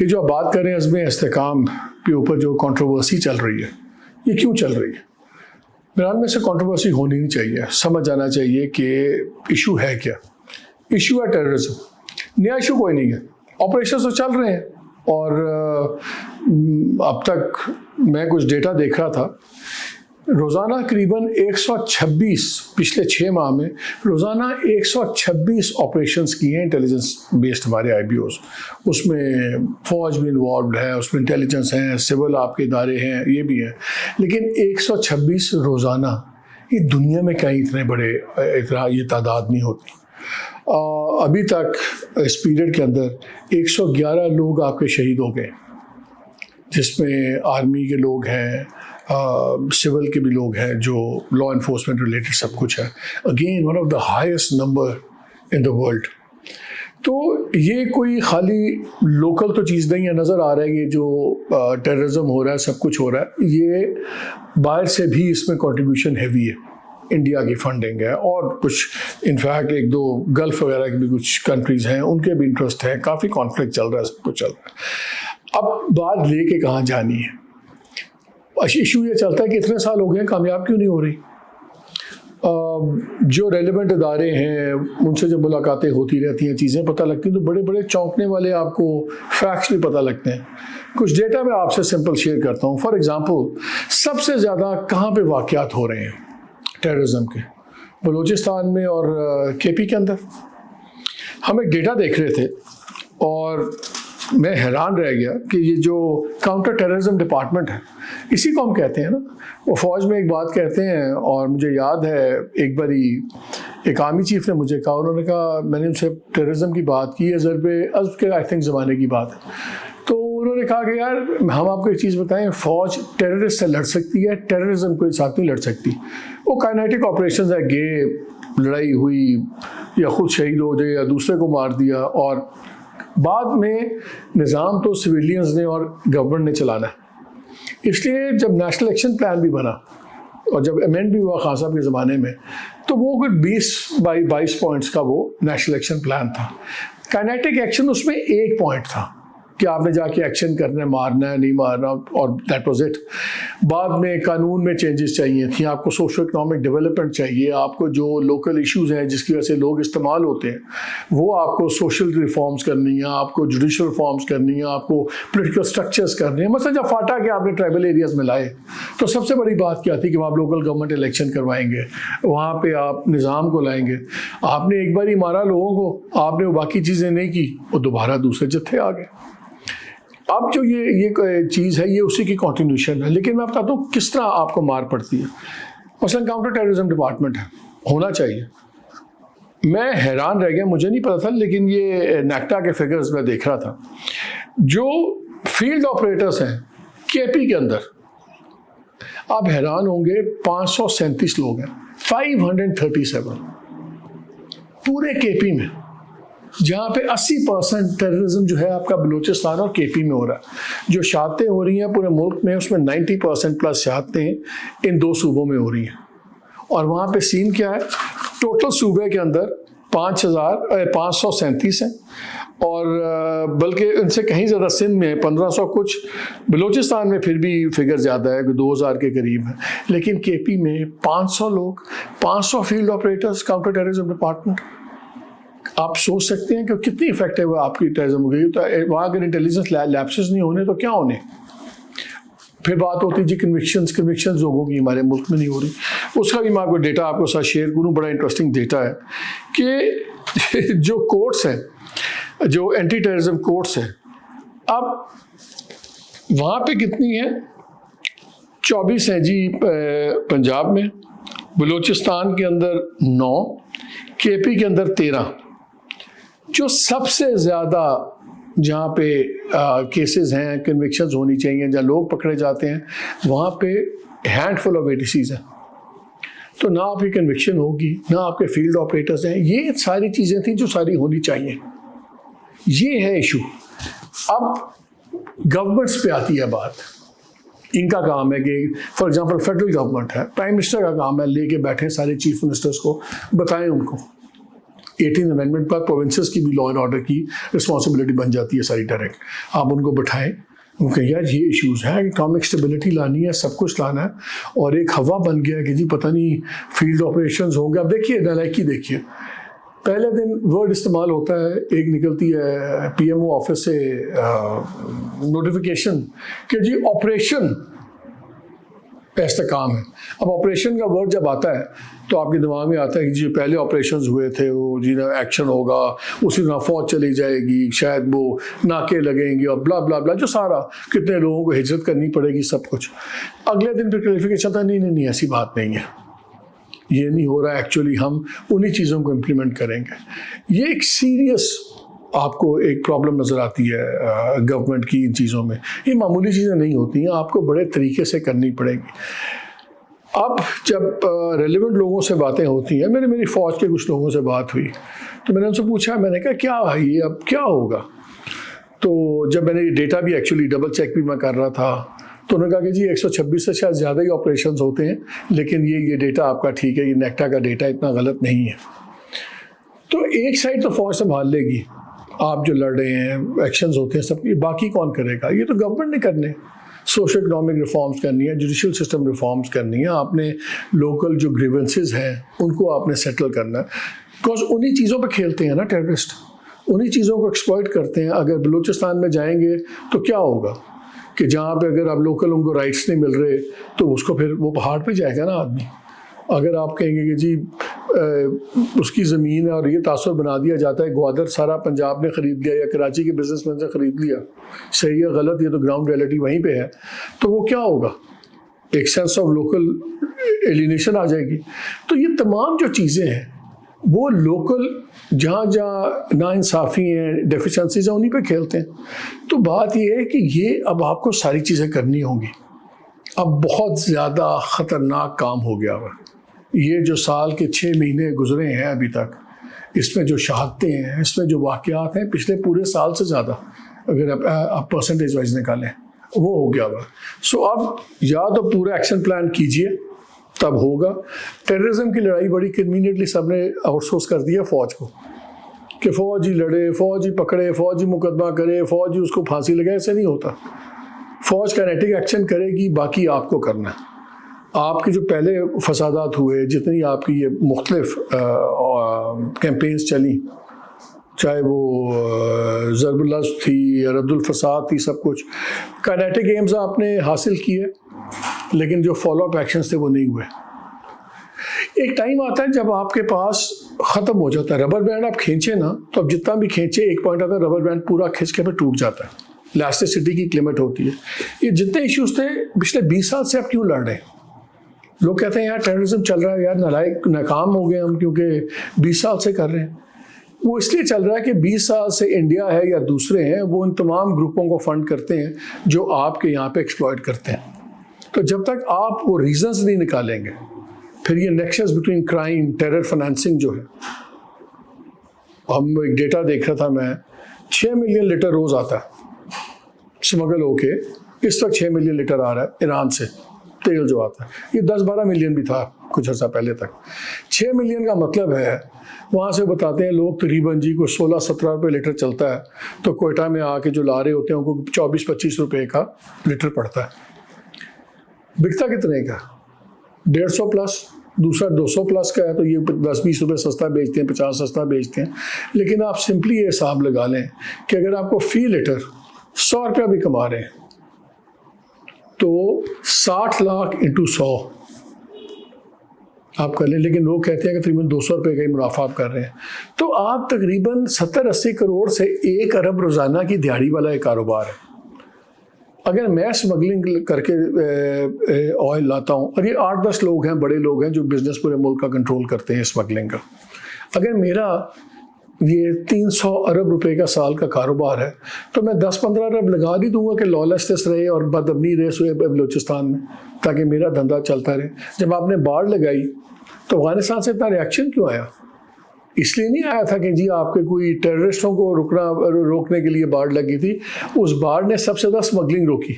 یہ جو آپ بات کر رہے ہیں عزم استحکام کے اوپر جو کنٹروورسی چل رہی ہے، یہ کیوں چل رہی ہے؟ میرے میں سے کنٹروورسی ہونی نہیں چاہیے، سمجھ جانا چاہیے کہ ایشو ہے کیا۔ ایشو ہے ٹیررزم، نیا ایشو کوئی نہیں ہے، آپریشنز تو چل رہے ہیں، اور اب تک میں کچھ ڈیٹا دیکھ رہا تھا، روزانہ قریباً 126 پچھلے 6 ماہ میں روزانہ 126 آپریشنز کی ہیں انٹیلیجنس بیسڈ ہمارے آئی بی اوز۔ اس میں فوج بھی انوالوڈ ہے، اس میں انٹیلیجنس ہیں، سول آپ کے ادارے ہیں، یہ بھی ہیں، لیکن 126 روزانہ، یہ دنیا میں کہیں اتنے بڑے یہ تعداد نہیں ہوتی۔ ابھی تک اس پیریڈ کے اندر 111 لوگ آپ کے شہید ہو گئے، جس میں آرمی کے لوگ ہیں، سول کے بھی لوگ ہیں، جو لا انفورسمنٹ ریلیٹڈ سب کچھ ہے۔ Again one of the highest number in the world. تو یہ کوئی خالی لوکل تو چیز نہیں ہے، نظر آ رہا ہے یہ جو ٹیررزم ہو رہا ہے، سب کچھ ہو رہا ہے، یہ باہر سے بھی اس میں کنٹریبیوشن ہیوی ہے، انڈیا کی فنڈنگ ہے، اور کچھ انفیکٹ 1-2 گلف وغیرہ کی بھی کچھ کنٹریز ہیں، ان کے بھی انٹرسٹ ہیں، کافی کانفلکٹ چل رہا ہے، سب کچھ چل رہا ہے۔ اب بات لے کے کہاں جانی ہے؟ ایشو یہ چلتا ہے کہ اتنے سال ہو گئے ہیں، کامیاب کیوں نہیں ہو رہی؟ جو ریلیونٹ ادارے ہیں ان سے جب ملاقاتیں ہوتی رہتی ہیں، چیزیں پتہ لگتی ہیں، تو بڑے بڑے چونکنے والے آپ کو فیکٹس بھی پتہ لگتے ہیں۔ کچھ ڈیٹا میں آپ سے سمپل شیئر کرتا ہوں۔ فار ایگزامپل، سب سے زیادہ کہاں پہ واقعات ہو رہے ہیں ٹیررزم کے؟ بلوچستان میں اور کے پی کے اندر۔ ہم ایک ڈیٹا دیکھ رہے تھے اور میں حیران رہ گیا کہ یہ جو کاؤنٹر ٹیررزم ڈپارٹمنٹ ہے، اسی کو ہم کہتے ہیں نا، وہ فوج میں ایک بات کہتے ہیں، اور مجھے یاد ہے ایک باری ایک آرمی چیف نے مجھے کہا، انہوں نے کہا، میں نے ان سے ٹیررزم کی بات کی ہے، ضرب عضب کے آئی تھنک زمانے کی بات ہے، تو انہوں نے کہا کہ یار ہم آپ کو ایک چیز بتائیں، فوج ٹیررسٹ سے لڑ سکتی ہے، ٹیررزم کے ساتھ نہیں لڑ سکتی۔ وہ کائنیٹک آپریشنز ہے، گئے، لڑائی ہوئی، یا خود شہید ہو جائے یا دوسرے کو مار دیا، اور بعد میں نظام تو سویلینز نے اور گورنمنٹ نے چلانا ہے۔ اس لیے جب نیشنل ایکشن پلان بھی بنا اور جب امینڈ بھی ہوا خان صاحب کے زمانے میں، تو وہ کوئی 20 پوائنٹس کا وہ نیشنل ایکشن پلان تھا۔ کائنیٹک ایکشن اس میں 1 پوائنٹ تھا کہ آپ نے جا کے ایکشن کرنا ہے، مارنا ہے نہیں مارنا، اور دیٹ واز اٹ۔ بعد میں قانون میں چینجز چاہیے تھیں، آپ کو سوشو اکنامک ڈیولپمنٹ چاہیے، آپ کو جو لوکل ایشوز ہیں جس کی وجہ سے لوگ استعمال ہوتے ہیں وہ آپ کو سوشل ریفارمز کرنی ہیں، آپ کو جوڈیشل ریفارمز کرنی ہیں، آپ کو پولیٹیکل اسٹرکچرز کرنے ہیں۔ مثلا جب فاٹا کے آپ نے ٹرائبل ایریاز میں لائے تو سب سے بڑی بات کیا تھی کہ آپ لوکل گورنمنٹ الیکشن کروائیں گے، وہاں پہ آپ نظام کو لائیں گے۔ آپ نے ایک بار ہی مارا لوگوں کو، آپ نے باقی چیزیں نہیں کی، وہ دوبارہ دوسرے جتھے آ گئے۔ اب جو یہ چیز ہے یہ اسی کی کنٹینیوشن ہے، لیکن میں بتاتا ہوں کس طرح آپ کو مار پڑتی ہے۔ مثلا کاؤنٹر ٹیررزم ڈپارٹمنٹ ہے، ہونا چاہیے۔ میں حیران رہ گیا، مجھے نہیں پتا تھا، لیکن یہ نیکٹا کے فگرز میں دیکھ رہا تھا، جو فیلڈ آپریٹرز ہیں کے پی کے اندر، آپ حیران ہوں گے، 537 لوگ ہیں، 537 پورے کے پی میں، جہاں پہ 80% ٹیررزم جو ہے آپ کا بلوچستان اور کے پی میں ہو رہا ہے۔ جو شہادتیں ہو رہی ہیں پورے ملک میں، اس میں 90% پلس شہادتیں ان 2 صوبوں میں ہو رہی ہیں۔ اور وہاں پہ سین کیا ہے؟ ٹوٹل صوبے کے اندر 537 ہیں، اور بلکہ ان سے کہیں زیادہ سندھ میں 1500 کچھ، بلوچستان میں پھر بھی فگر زیادہ ہے، 2000 کے قریب ہے، لیکن کے پی میں 500 لوگ، 500 field operators, counter terrorism department. آپ سوچ سکتے ہیں کہ کتنی افیکٹو ہے آپ کی ٹیررزم ہو گئی۔ تو وہاں اگر انٹیلیجنس لیپسز نہیں ہونے تو کیا ہونے؟ پھر بات ہوتی ہے جی کنوکشنز لوگوں کی ہمارے ملک میں نہیں ہو رہی۔ اس کا بھی میں آپ کو ڈیٹا آپ کو ساتھ شیئر کروں، بڑا انٹرسٹنگ ڈیٹا ہے کہ جو کورٹس ہیں، جو اینٹی ٹیررزم کورٹس ہیں، اب وہاں پہ کتنی ہیں؟ 24 ہیں جی پنجاب میں، بلوچستان کے اندر 9، کے پی کے اندر 13۔ جو سب سے زیادہ جہاں پہ کیسز ہیں، کنوکشنز ہونی چاہیے، جہاں لوگ پکڑے جاتے ہیں، وہاں پہ ہینڈ فل آف ATCs ہیں۔ تو نہ آپ کی کنوکشن ہوگی، نہ آپ کے فیلڈ آپریٹرز ہیں۔ یہ ساری چیزیں تھیں جو ساری ہونی چاہیے۔ یہ ہے ایشو۔ اب گورنمنٹس پہ آتی ہے بات۔ ان کا کام ہے کہ فار ایگزامپل فیڈرل گورنمنٹ ہے، پرائم منسٹر کا کام ہے لے کے بیٹھے سارے چیف منسٹرز کو، بتائیں ان کو 18 امینڈمنٹ پر پروونسز کی بھی لا اینڈ آرڈر کی رسپانسبلٹی بن جاتی ہے ساری ڈائریکٹ. آپ ان کو بٹھائیں کہ یار یہ ایشوز ہیں, اکنامک اسٹیبلٹی لانی ہے, سب کچھ لانا ہے, اور ایک ہوا بن گیا کہ جی پتہ نہیں فیلڈ آپریشنز ہوں گے. اب دیکھیے نالائکی دیکھیے, پہلے دن ورڈ استعمال ہوتا ہے, ایک نکلتی ہے پی ایم او آفس سے نوٹیفیکیشن کہ جی آپریشن استحکام ہے. اب آپریشن کا ورڈ جب آتا ہے تو آپ کے دماغ میں آتا ہے کہ جی پہلے آپریشنز ہوئے تھے, وہ جی نا ایکشن ہوگا, اسی طرح فوج چلی جائے گی, شاید وہ ناکے لگیں گے اور بلا بلا بلا, جو سارا کتنے لوگوں کو ہجرت کرنی پڑے گی سب کچھ. اگلے دن پھر کلیریفیکیشن تھا, نہیں ایسی بات نہیں ہے, یہ نہیں ہو رہا ہے, ایکچولی ہم انہی چیزوں کو امپلیمنٹ کریں گے. یہ ایک سیریس آپ کو ایک پرابلم نظر آتی ہے گورنمنٹ کی ان چیزوں میں. یہ معمولی چیزیں نہیں ہوتی ہیں, آپ کو بڑے طریقے سے کرنی پڑے گی. اب جب ریلیونٹ لوگوں سے باتیں ہوتی ہیں, میری فوج کے کچھ لوگوں سے بات ہوئی تو میں نے ان سے پوچھا, میں نے کہا کیا ہے یہ, اب کیا ہوگا؟ تو جب میں نے یہ ڈیٹا بھی ایکچولی ڈبل چیک بھی میں کر رہا تھا تو انہوں نے کہا کہ جی 126 سے شاید زیادہ ہی آپریشنز ہوتے ہیں, لیکن یہ ڈیٹا آپ کا ٹھیک ہے, یہ نیکٹا کا ڈیٹا اتنا غلط نہیں ہے. تو ایک سائڈ تو فوج سنبھال لے گی, آپ جو لڑ رہے ہیں ایکشنز ہوتے ہیں سب, باقی کون کرے گا؟ یہ تو گورنمنٹ نے کرنے. سوشل اکنامک ریفارمز کرنی ہے, جوڈیشل سسٹم ریفارمز کرنی ہے, آپ نے لوکل جو گریونسز ہیں ان کو آپ نے سیٹل کرنا ہے, بیکاز انہی چیزوں پہ کھیلتے ہیں نا ٹیررسٹ, انہی چیزوں کو ایکسپلائٹ کرتے ہیں. اگر بلوچستان میں جائیں گے تو کیا ہوگا کہ جہاں پہ اگر آپ لوکل ان کو رائٹس نہیں مل رہے تو اس کو پھر وہ پہاڑ پہ جائے گا نا آدمی. اگر آپ کہیں گے کہ جی اس کی زمین ہے اور یہ تاثر بنا دیا جاتا ہے گوادر سارا پنجاب نے خرید لیا یا کراچی کے بزنس مین سے خرید لیا, صحیح ہے غلط, یہ تو گراؤنڈ ریئلٹی وہیں پہ ہے, تو وہ کیا ہوگا؟ ایک سینس آف لوکل ایلینیشن آ جائے گی. تو یہ تمام جو چیزیں ہیں وہ لوکل جہاں جہاں ناانصافی ہیں, ڈیفیشنسیز ہیں, انہیں پہ کھیلتے ہیں. تو بات یہ ہے کہ یہ اب آپ کو ساری چیزیں کرنی ہوں گی. اب بہت زیادہ خطرناک کام ہو گیا ہوا. یہ جو سال کے 6 مہینے گزرے ہیں ابھی تک, اس میں جو شہادتیں ہیں, اس میں جو واقعات ہیں پچھلے پورے سال سے زیادہ اگر آپ پرسنٹیج وائز نکالیں وہ ہو گیا ہوا. سو اب یا تو پورا ایکشن پلان کیجئے تب ہوگا. ٹیررزم کی لڑائی بڑی کنوینئنٹلی سب نے آؤٹ سورس کر دیا فوج کو کہ فوج ہی لڑے, فوج ہی پکڑے, فوج ہی مقدمہ کرے, فوج ہی اس کو پھانسی لگائے. ایسے نہیں ہوتا. فوج کائنیٹک ایکشن کرے گی, باقی آپ کو کرنا ہے. آپ کے جو پہلے فسادات ہوئے, جتنی آپ کی یہ مختلف کیمپینز چلیں, چاہے وہ ضرب اللہ تھی, رد الفساد تھی, سب کچھ کائنیٹک ایمز آپ نے حاصل کیے, لیکن جو فالو اپ ایکشنز تھے وہ نہیں ہوئے. ایک ٹائم آتا ہے جب آپ کے پاس ختم ہو جاتا ہے. ربر بینڈ آپ کھینچیں نا تو اب جتنا بھی کھینچے ایک پوائنٹ آتا ہے ربر بینڈ پورا کھینچ کے پھر ٹوٹ جاتا ہے. الاسٹیسٹی کی ایک لمٹ ہوتی ہے. یہ جتنے ایشوز تھے پچھلے 20 سال سے آپ کیوں لڑ رہے ہیں؟ لوگ کہتے ہیں یار ٹیررزم چل رہا ہے, یار نالائق ناکام ہو گئے ہم کیونکہ 20 سال سے کر رہے ہیں. وہ اس لیے چل رہا ہے کہ 20 سال سے انڈیا ہے یا دوسرے ہیں وہ ان تمام گروپوں کو فنڈ کرتے ہیں جو آپ کے یہاں پہ ایکسپلائٹ کرتے ہیں. تو جب تک آپ وہ ریزنز نہیں نکالیں گے, پھر یہ nexus between crime, terror financing جو ہے, ہم ایک ڈیٹا دیکھ رہا تھا میں, 6 ملین لیٹر روز آتا ہے اسمگل ہو کے. اس وقت 6 ملین لیٹر آ رہا ہے ایران سے تیل جو آتا ہے. یہ 10-12 ملین بھی تھا کچھ عرصہ پہلے تک. 6 ملین کا مطلب ہے وہاں سے بتاتے ہیں لوگ تقریباً جی کو 16-17 روپے لیٹر چلتا ہے, تو کوئٹہ میں آ کے جو لا رہے ہوتے ہیں ان کو 24-25 روپے کا لیٹر پڑتا ہے. بکتا کتنے کا؟ 150 پلس, دوسرا 200 پلس کا ہے, تو یہ 10-20 روپے سستا بیچتے ہیں, 50 سستا بیچتے ہیں. لیکن آپ سمپلی یہ حساب لگا لیں کہ اگر آپ کو فی لیٹر 100 روپیہ بھی کما رہے ہیں تو 60 لاکھ انٹو 100 آپ کر لیں. لیکن لوگ کہتے ہیں کہ تقریباً 200 روپے کا ہی منافع آپ کر رہے ہیں. تو آپ تقریباً 70-80 کروڑ سے 1 ارب روزانہ کی دیہڑی والا ایک کاروبار ہے. اگر میں اسمگلنگ کر کے آئل لاتا ہوں, اور یہ 8-10 لوگ ہیں, بڑے لوگ ہیں جو بزنس پورے ملک کا کنٹرول کرتے ہیں اسمگلنگ کا, اگر میرا یہ 300 ارب روپے کا سال کا کاروبار ہے تو میں 10-15 ارب لگا دی دوں گا کہ لالسنس رہے اور بدامنی ریس ہوئے بلوچستان میں, تاکہ میرا دھندا چلتا رہے. جب آپ نے باڑ لگائی تو افغانستان سے اتنا ریاکشن کیوں آیا؟ اس لیے نہیں آیا تھا کہ جی آپ کے کوئی ٹیررسٹوں کو روکنے کے لیے باڑ لگی تھی. اس باڑ نے سب سے زیادہ اسمگلنگ روکی.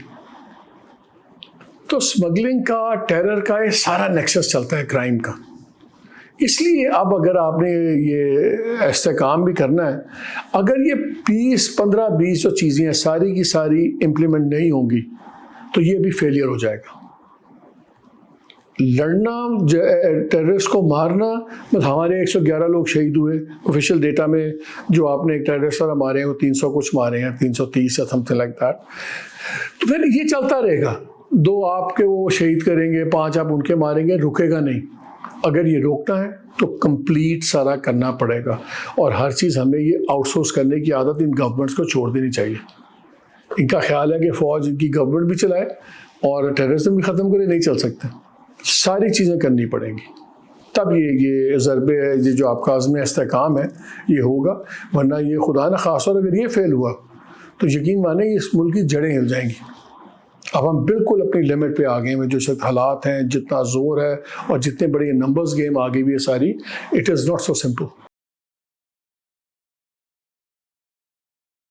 تو اسمگلنگ کا, ٹیرر کا, یہ سارا نیکسس چلتا ہے کرائم کا. اس لیے اب اگر آپ نے یہ استحکام بھی کرنا ہے، اگر یہ 15-20 جو چیزیں ہیں ساری کی ساری امپلیمنٹ نہیں ہوں گی تو یہ بھی فیلئر ہو جائے گا۔ لڑنا، ٹیررسٹ کو مارنا، بس ہمارے 111 لوگ شہید ہوئے آفیشیل ڈیٹا میں، جو آپ نے ٹیررسٹ والا مارے ہیں وہ 300 کچھ مارے ہیں، 330 یا سم تھنگ لائک دیٹ۔ تو پھر یہ چلتا رہے گا، 2 آپ کے وہ شہید کریں گے، 5 آپ ان کے ماریں گے، رکے گا نہیں۔ اگر یہ روکنا ہے تو کمپلیٹ سارا کرنا پڑے گا، اور ہر چیز ہمیں یہ آؤٹ سورس کرنے کی عادت ان گورنمنٹس کو چھوڑ دینی چاہیے۔ ان کا خیال ہے کہ فوج ان کی گورنمنٹ بھی چلائے اور ٹیررزم بھی ختم کرے، نہیں چل سکتے، ساری چیزیں کرنی پڑیں گی، تب یہ ضربے یہ جو آپ کا عزم استحکام ہے یہ ہوگا، ورنہ یہ خدا نہ خاص اور اگر یہ فیل ہوا تو یقین مانیں اس ملک کی جڑیں ہل جائیں گی۔ اب ہم بالکل اپنی لمٹ پہ آ گئے ہیں، جو شاید حالات ہیں، جتنا زور ہے اور جتنے بڑے نمبرز گیم آ گئی بھی ہے ساری، it is not so simple.